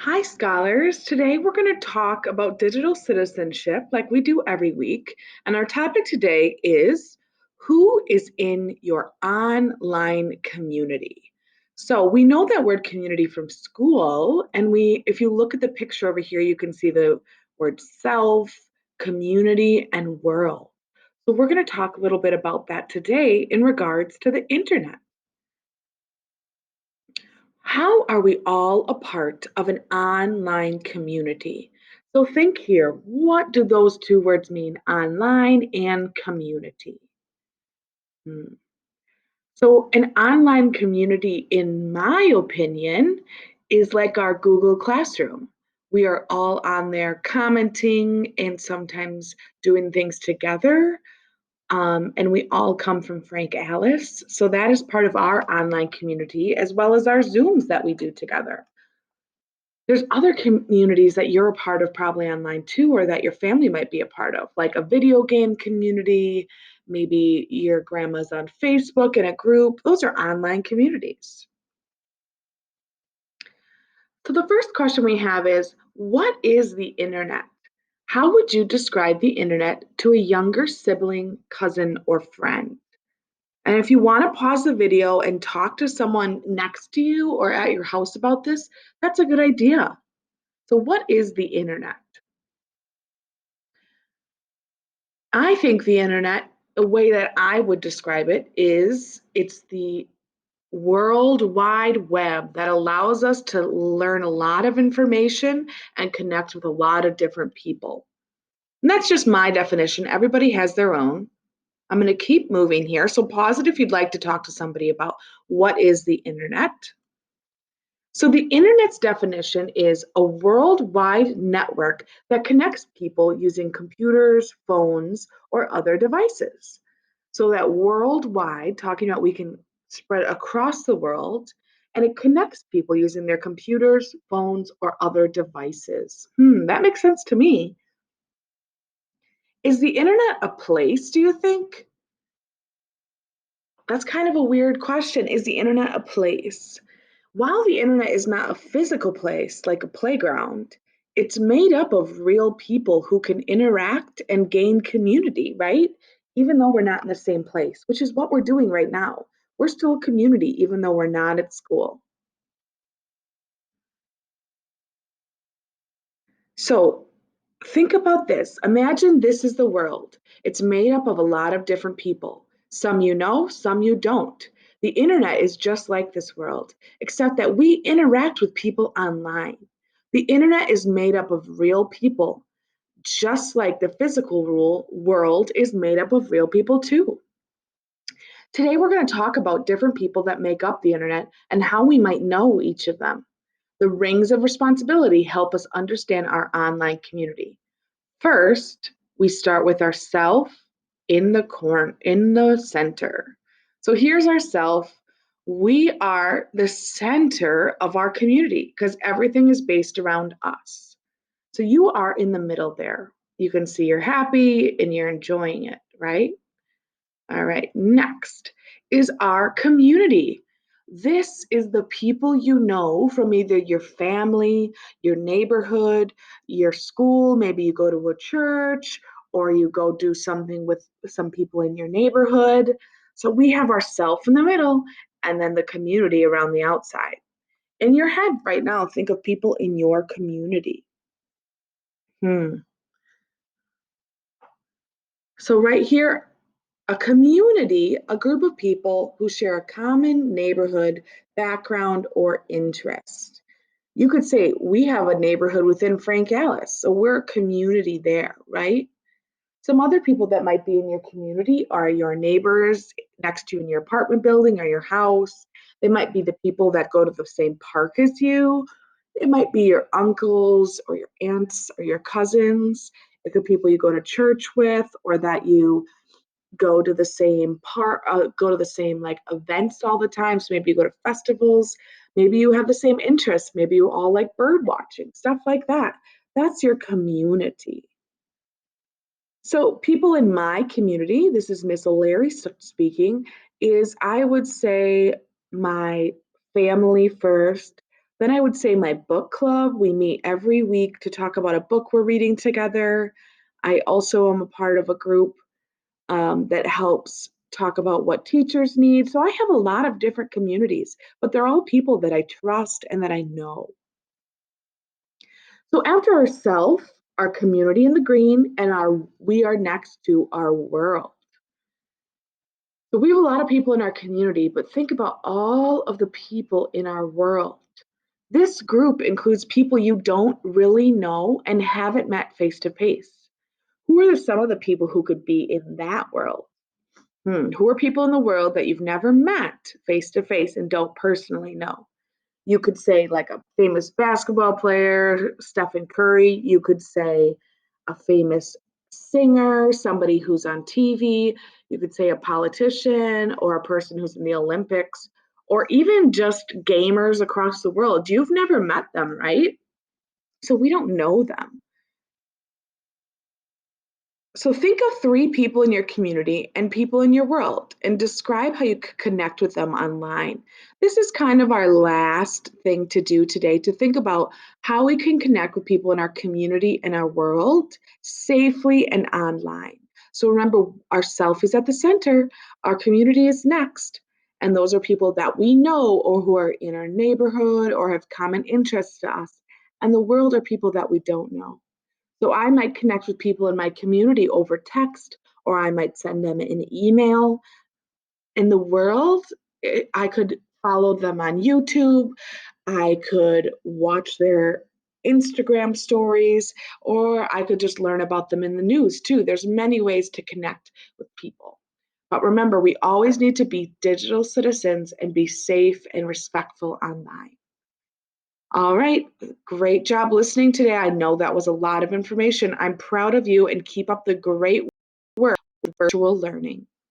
Hi, scholars. Today we're going to talk about digital citizenship like we do every week. And our topic today is who is in your online community? So we know that word community from school. And if you look at the picture over here, you can see the word self, community, and world. So we're going to talk a little bit about that today in regards to the internet. How are we all a part of an online community? So think here, what do those two words mean, online and community? Hmm. So an online community, in my opinion, is like our Google Classroom. We are all on there commenting and sometimes doing things together. And we all come from Frank Alice. So that is part of our online community, as well as our Zooms that we do together. There's other communities that you're a part of probably online too, or that your family might be a part of, like a video game community. Maybe your grandma's on Facebook in a group. Those are online communities. So the first question we have is, what is the internet? How would you describe the internet to a younger sibling, cousin, or friend? And if you want to pause the video and talk to someone next to you or at your house about this, that's a good idea. So, what is the internet? I think the internet, the way that I would describe it is it's the world wide web that allows us to learn a lot of information and connect with a lot of different people. And that's just my definition. Everybody has their own. I'm going to keep moving here. So pause it if you'd like to talk to somebody about what is the internet. So, the internet's definition is a worldwide network that connects people using computers, phones, or other devices. So, that worldwide, talking about we can spread across the world, and it connects people using their computers, phones, or other devices. That makes sense to me. Is the internet a place, do you think? That's kind of a weird question. Is the internet a place? While the internet is not a physical place like a playground, it's made up of real people who can interact and gain community, right? Even though we're not in the same place, which is what we're doing right now. We're still a community, even though we're not at school. So think about this. Imagine this is the world. It's made up of a lot of different people. Some you know, some you don't. The internet is just like this world, except that we interact with people online. The internet is made up of real people, just like the physical world is made up of real people too. Today, we're going to talk about different people that make up the internet and how we might know each of them. The rings of responsibility help us understand our online community. First, we start with ourself in the center. So here's ourself. We are the center of our community because everything is based around us. So you are in the middle there. You can see you're happy and you're enjoying it, right? All right, next is our community. This is the people you know from either your family, your neighborhood, your school. Maybe you go to a church or you go do something with some people in your neighborhood. So we have ourself in the middle and then the community around the outside. In your head right now, think of people in your community. Hmm. So right here, a community, a group of people who share a common neighborhood, background, or interest. You could say we have a neighborhood within Frank Alice, so we're a community there, right? Some other people that might be in your community are your neighbors next to you in your apartment building or your house. They might be the people that go to the same park as you. It might be your uncles or your aunts or your cousins. It could be people you go to church with or that you go to the same like events all the time. So maybe you go to festivals, maybe you have the same interests, maybe you all like bird watching, stuff like that. That's your community. So people in my community, this is Miss O'Leary speaking, is I would say my family first, Then I would say my book club. We meet every week to talk about a book we're reading together. I also am a part of a group that helps talk about what teachers need. So I have a lot of different communities, but they're all people that I trust and that I know. So after ourself, our community in the green, and our we are next to our world. So we have a lot of people in our community, but think about all of the people in our world. This group includes people you don't really know and haven't met face to face. Who are some of the people who could be in that world? Who are people in the world that you've never met face to face and don't personally know? You could say like a famous basketball player, Stephen Curry. You could say a famous singer, somebody who's on TV. You could say a politician or a person who's in the Olympics, or even just gamers across the world. You've never met them, right? So we don't know them. So think of three people in your community and people in your world and describe how you could connect with them online. This is kind of our last thing to do today, to think about how we can connect with people in our community and our world safely and online. So remember, our self is at the center, our community is next. And those are people that we know or who are in our neighborhood or have common interests to us. And the world are people that we don't know. So I might connect with people in my community over text, or I might send them an email. In the world, I could follow them on YouTube. I could watch their Instagram stories, or I could just learn about them in the news too. There's many ways to connect with people. But remember, we always need to be digital citizens and be safe and respectful online. All right. Great job listening today. I know that was a lot of information. I'm proud of you and keep up the great work with virtual learning.